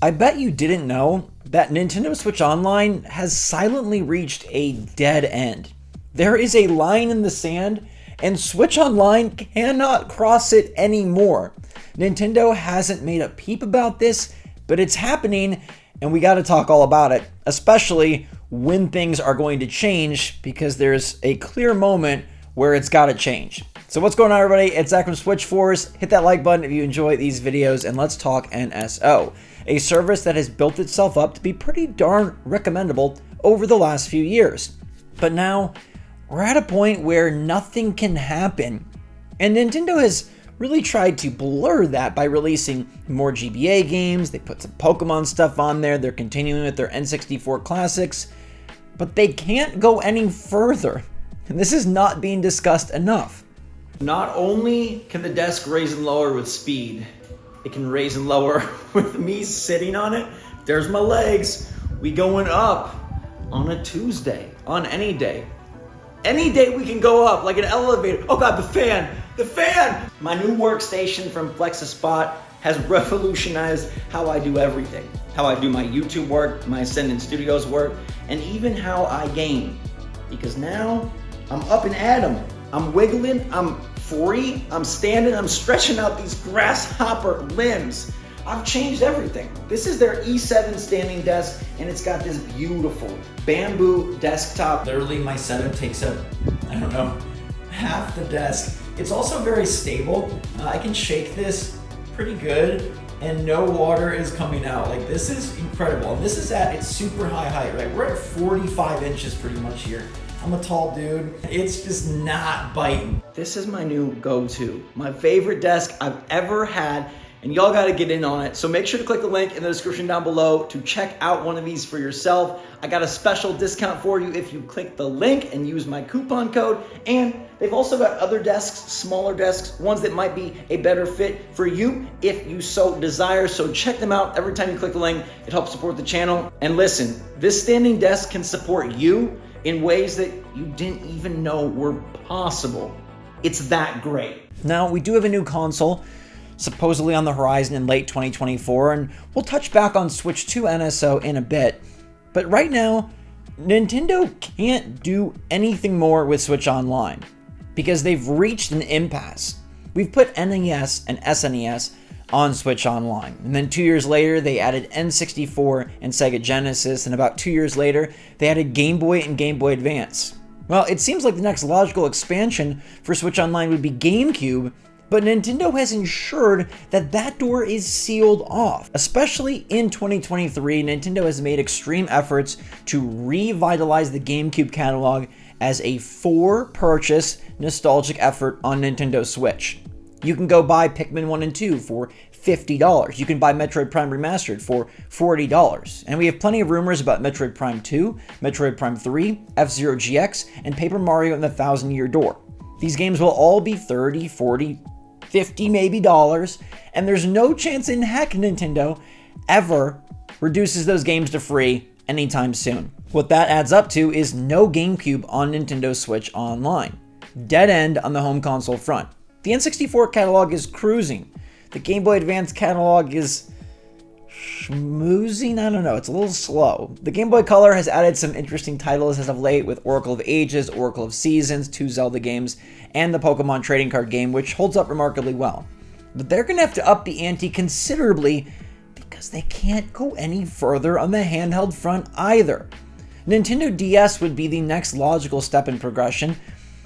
I bet you didn't know that Nintendo Switch Online has silently reached a dead end. There is a line in the sand, and Switch Online cannot cross it anymore. Nintendo hasn't made a peep about this, but it's happening, and we got to talk all about it, especially when things are going to change, because there's a clear moment where it's got to change. So what's going on, everybody? It's Zach from SwitchForce. Hit that like button if you enjoy these videos, and let's talk NSO, a service that has built itself up to be pretty darn recommendable over the last few years. But now we're at a point where nothing can happen, and Nintendo has really tried to blur that by releasing more GBA games. They put some Pokemon stuff on there. They're continuing with their N64 classics, but they can't go any further. And this is not being discussed enough. Not only can the desk raise and lower with speed, it can raise and lower with me sitting on it. There's my legs. We going up on a Tuesday, on any day. Any day we can go up like an elevator. Oh God, the fan. My new workstation from FlexiSpot has revolutionized how I do everything. How I do my YouTube work, my Ascendant Studios work, and even how I game. Because now I'm up and at 'em. I'm wiggling, I'm free, I'm standing, I'm stretching out these grasshopper limbs. I've changed everything. This is their E7 standing desk, and it's got this beautiful bamboo desktop. Literally, my setup takes up, I don't know, half the desk. It's also very stable. I can shake this pretty good, and no water is coming out. Like, this is incredible. And this is at its super high height, right? We're at 45 inches pretty much here. I'm a tall dude. It's just not biting. This is my new go-to, my favorite desk I've ever had, and y'all gotta get in on it. So make sure to click the link in the description down below to check out one of these for yourself. I got a special discount for you if you click the link and use my coupon code. And they've also got other desks, smaller desks, ones that might be a better fit for you if you so desire. So check them out. Every time you click the link, it helps support the channel. And listen, this standing desk can support you in ways that you didn't even know were possible. It's that great. Now, we do have a new console supposedly on the horizon in late 2024, and we'll touch back on Switch 2 NSO in a bit. But right now, Nintendo can't do anything more with Switch Online because they've reached an impasse. We've put NES and SNES on Switch Online, and then 2 years later they added N64 and Sega Genesis, and about 2 years later they added Game Boy and Game Boy Advance. Well, it seems like the next logical expansion for Switch Online would be GameCube, but Nintendo has ensured that that door is sealed off. Especially in 2023, Nintendo has made extreme efforts to revitalize the GameCube catalog as a for-purchase nostalgic effort on Nintendo Switch. You can go buy Pikmin 1 and 2 for $50. You can buy Metroid Prime Remastered for $40. And we have plenty of rumors about Metroid Prime 2, Metroid Prime 3, F-Zero GX, and Paper Mario and the Thousand Year Door. These games will all be $30, $40, $50 maybe dollars, and there's no chance in heck Nintendo ever reduces those games to free anytime soon. What that adds up to is no GameCube on Nintendo Switch Online. Dead end on the home console front. The N64 catalog is cruising. The Game Boy Advance catalog is schmoozing? I don't know, it's a little slow. The Game Boy Color has added some interesting titles as of late with Oracle of Ages, Oracle of Seasons, 2 Zelda games, and the Pokemon trading card game, which holds up remarkably well. But they're going to have to up the ante considerably because they can't go any further on the handheld front either. Nintendo DS would be the next logical step in progression.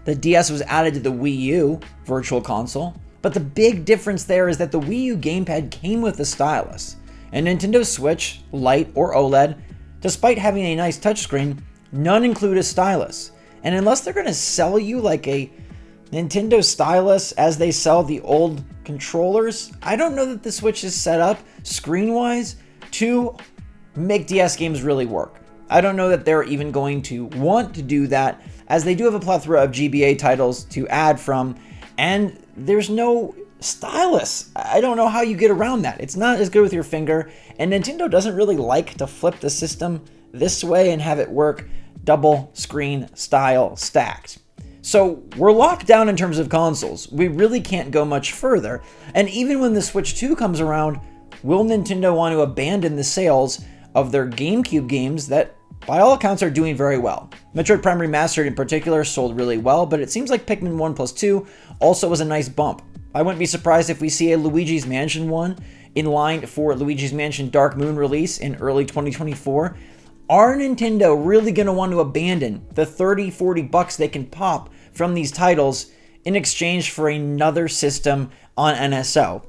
The DS was added to the Wii U Virtual Console, but the big difference there is that the Wii U gamepad came with a stylus. And Nintendo Switch, Lite, or OLED, despite having a nice touchscreen, none include a stylus. And unless they're going to sell you like a Nintendo stylus as they sell the old controllers, I don't know that the Switch is set up, screen-wise, to make DS games really work. I don't know that they're even going to want to do that, as they do have a plethora of GBA titles to add from, and there's no stylus. I don't know how you get around that. It's not as good with your finger, and Nintendo doesn't really like to flip the system this way and have it work double screen style stacked. So we're locked down in terms of consoles. We really can't go much further, and even when the Switch 2 comes around, Will Nintendo want to abandon the sales of their GameCube games that, by all accounts, are doing very well? Metroid Prime Remastered in particular sold really well, but it seems like Pikmin 1 plus 2 also was a nice bump. I wouldn't be surprised if we see a Luigi's Mansion 1 in line for Luigi's Mansion Dark Moon release in early 2024. Are Nintendo really going to want to abandon the $30-40 they can pop from these titles in exchange for another system on NSO?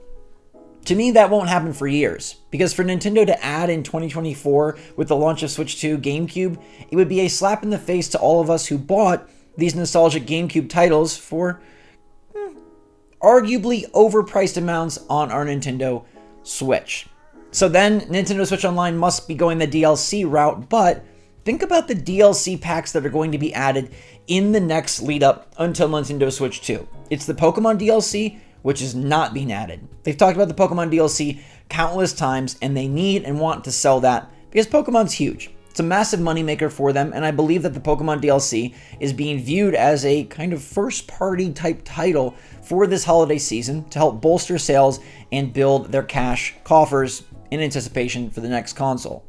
To me, that won't happen for years, because for Nintendo to add in 2024 with the launch of Switch 2 GameCube, it would be a slap in the face to all of us who bought these nostalgic GameCube titles for arguably overpriced amounts on our Nintendo Switch. So then, Nintendo Switch Online must be going the DLC route, but think about the DLC packs that are going to be added in the next lead up until Nintendo Switch 2. It's the Pokemon DLC, which is not being added. They've talked about the Pokemon DLC countless times, and they need and want to sell that because Pokemon's huge. It's a massive moneymaker for them, and I believe that the Pokemon DLC is being viewed as a kind of first-party type title for this holiday season to help bolster sales and build their cash coffers in anticipation for the next console.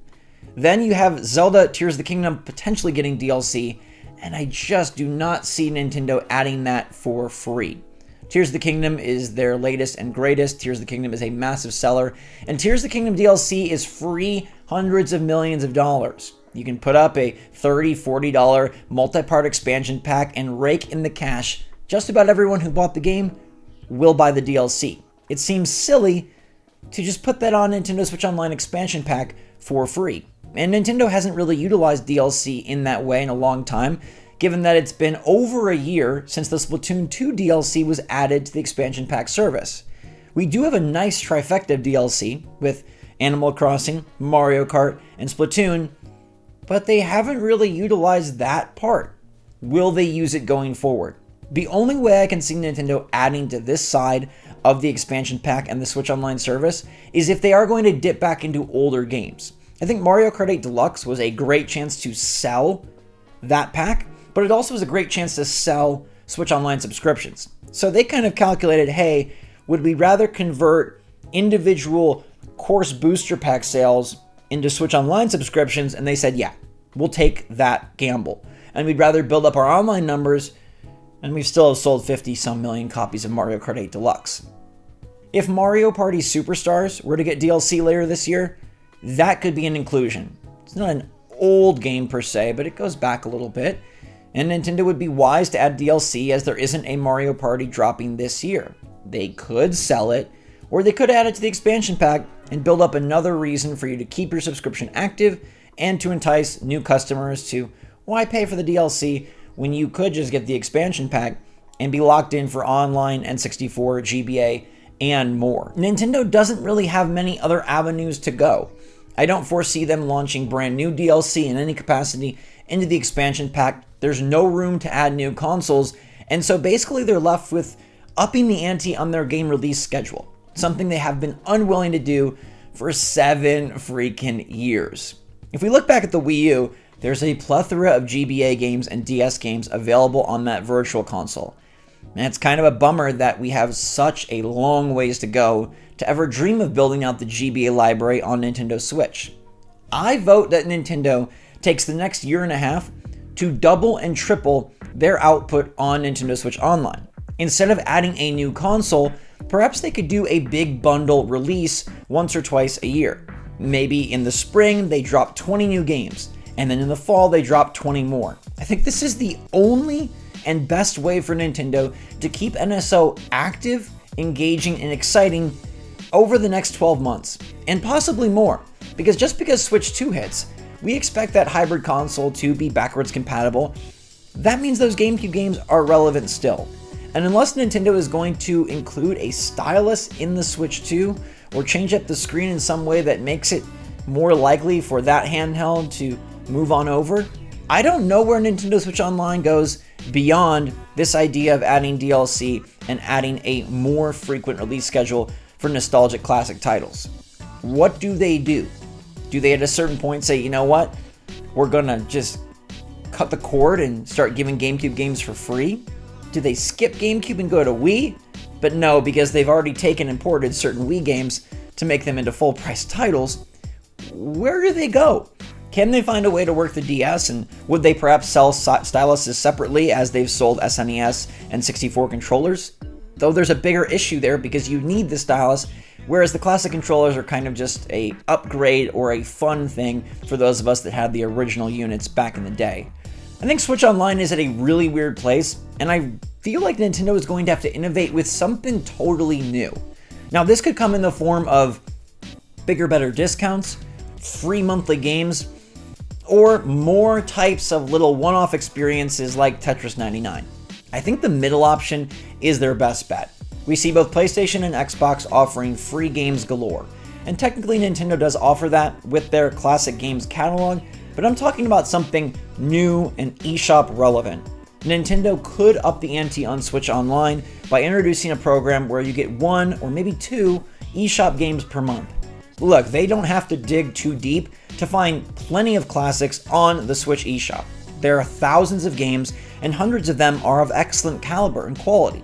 Then you have Zelda Tears of the Kingdom potentially getting DLC, and I just do not see Nintendo adding that for free. Tears of the Kingdom is their latest and greatest. Tears of the Kingdom is a massive seller, and Tears of the Kingdom DLC is free hundreds of millions of dollars. You can put up a $30-40 multi-part expansion pack and rake in the cash. Just about everyone who bought the game will buy the DLC. It seems silly to just put that on Nintendo Switch Online expansion pack for free. And Nintendo hasn't really utilized DLC in that way in a long time, given that it's been over a year since the Splatoon 2 DLC was added to the expansion pack service. We do have a nice trifecta of DLC with Animal Crossing, Mario Kart, and Splatoon, but they haven't really utilized that part. Will they use it going forward? The only way I can see Nintendo adding to this side of the expansion pack and the Switch Online service is if they are going to dip back into older games. I think Mario Kart 8 Deluxe was a great chance to sell that pack, but it also was a great chance to sell Switch Online subscriptions. So they kind of calculated, hey, would we rather convert individual course booster pack sales into Switch Online subscriptions? And they said, yeah, we'll take that gamble. And we'd rather build up our online numbers, and we still have sold 50-some million copies of Mario Kart 8 Deluxe. If Mario Party Superstars were to get DLC later this year, that could be an inclusion. It's not an old game per se, but it goes back a little bit. And Nintendo would be wise to add DLC as there isn't a Mario Party dropping this year. They could sell it, or they could add it to the expansion pack and build up another reason for you to keep your subscription active and to entice new customers to, why pay for the DLC when you could just get the expansion pack and be locked in for online, N64, GBA, and more. Nintendo doesn't really have many other avenues to go. I don't foresee them launching brand new DLC in any capacity into the expansion pack. There's no room to add new consoles, and so basically they're left with upping the ante on their game release schedule, something they have been unwilling to do for 7 freaking years. If we look back at the Wii U, there's a plethora of GBA games and DS games available on that virtual console. And it's kind of a bummer that we have such a long ways to go to ever dream of building out the GBA library on Nintendo Switch. I vote that Nintendo takes the next year and a half to double and triple their output on Nintendo Switch Online. Instead of adding a new console, perhaps they could do a big bundle release once or twice a year. Maybe in the spring they drop 20 new games, and then in the fall they drop 20 more. I think this is the only and best way for Nintendo to keep NSO active, engaging, and exciting over the next 12 months, and possibly more. Because just because Switch 2 hits, we expect that hybrid console to be backwards compatible. That means those GameCube games are relevant still. And unless Nintendo is going to include a stylus in the Switch 2, or change up the screen in some way that makes it more likely for that handheld to move on over, I don't know where Nintendo Switch Online goes beyond this idea of adding DLC and adding a more frequent release schedule for nostalgic classic titles. What do they do? Do they at a certain point say, you know what, we're gonna just cut the cord and start giving GameCube games for free? Do they skip GameCube and go to Wii? But no, because they've already taken and ported certain Wii games to make them into full price titles, where do they go? Can they find a way to work the DS, and would they perhaps sell styluses separately as they've sold SNES and 64 controllers? Though there's a bigger issue there because you need the stylus, whereas the classic controllers are kind of just a upgrade or a fun thing for those of us that had the original units back in the day. I think Switch Online is at a really weird place, and I feel like Nintendo is going to have to innovate with something totally new. Now, this could come in the form of bigger, better discounts, free monthly games, or more types of little one-off experiences like Tetris 99. I think the middle option is their best bet. We see both PlayStation and Xbox offering free games galore, and technically Nintendo does offer that with their classic games catalog, but I'm talking about something new and eShop relevant. Nintendo could up the ante on Switch Online by introducing a program where you get 1 or maybe 2 eShop games per month. Look, they don't have to dig too deep to find plenty of classics on the Switch eShop. There are thousands of games, and hundreds of them are of excellent caliber and quality.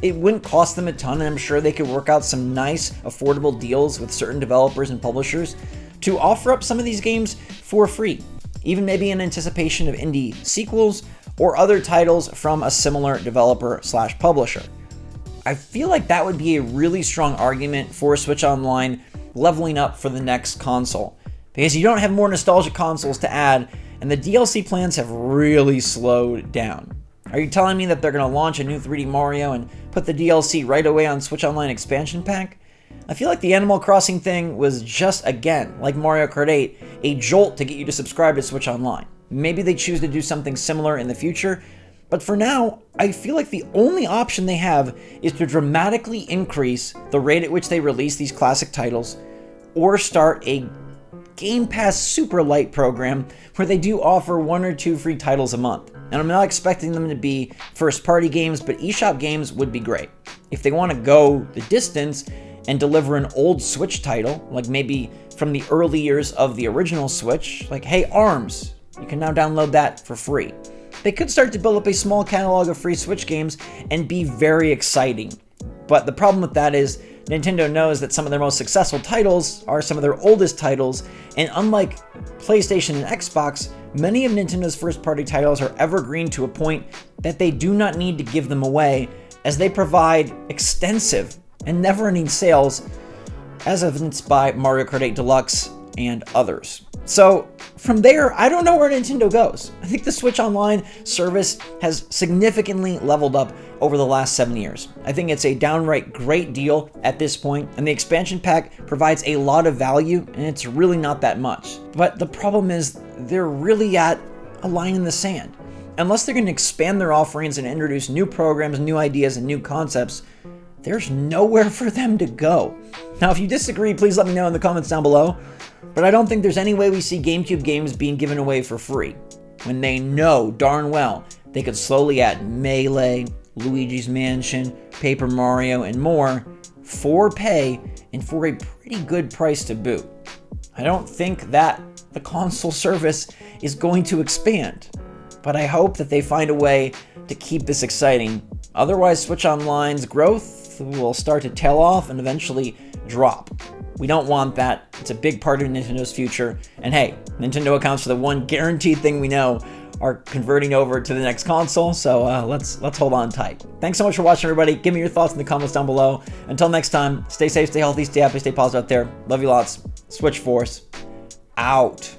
It wouldn't cost them a ton, and I'm sure they could work out some nice, affordable deals with certain developers and publishers to offer up some of these games for free, even maybe in anticipation of indie sequels or other titles from a similar developer/publisher. I feel like that would be a really strong argument for Switch Online leveling up for the next console, because you don't have more nostalgic consoles to add, and the DLC plans have really slowed down. Are you telling me that they're going to launch a new 3D Mario and put the DLC right away on Switch Online expansion pack? I feel like the Animal Crossing thing was just, again, like Mario Kart 8, a jolt to get you to subscribe to Switch Online. Maybe they choose to do something similar in the future, but for now, I feel like the only option they have is to dramatically increase the rate at which they release these classic titles, or start a Game Pass Super Light program where they do offer 1 or 2 free titles a month. And I'm not expecting them to be first-party games, but eShop games would be great. If they want to go the distance and deliver an old Switch title, like maybe from the early years of the original Switch, like, hey, ARMS, you can now download that for free. They could start to build up a small catalog of free Switch games and be very exciting. But the problem with that is Nintendo knows that some of their most successful titles are some of their oldest titles, and unlike PlayStation and Xbox, many of Nintendo's first-party titles are evergreen to a point that they do not need to give them away, as they provide extensive and never-ending sales, as evidenced by Mario Kart 8 Deluxe and others. So from there, I don't know where Nintendo goes. I think the Switch Online service has significantly leveled up over the last 7 years. I think it's a downright great deal at this point, and the expansion pack provides a lot of value, and it's really not that much. But the problem is they're really at a line in the sand. Unless they're going to expand their offerings and introduce new programs, new ideas, and new concepts, there's nowhere for them to go. Now, if you disagree, please let me know in the comments down below. But I don't think there's any way we see GameCube games being given away for free, when they know darn well they could slowly add Melee, Luigi's Mansion, Paper Mario, and more for pay and for a pretty good price to boot. I don't think that the console service is going to expand, but I hope that they find a way to keep this exciting. Otherwise, Switch Online's growth will start to tail off and eventually drop. We don't want that. It's a big part of Nintendo's future. And hey, Nintendo accounts for the one guaranteed thing we know are converting over to the next console, so let's hold on tight. Thanks so much for watching, everybody. Give me your thoughts in the comments down below. Until next time, stay safe, stay healthy, stay happy, stay positive out there. Love you lots. SwitchForce out.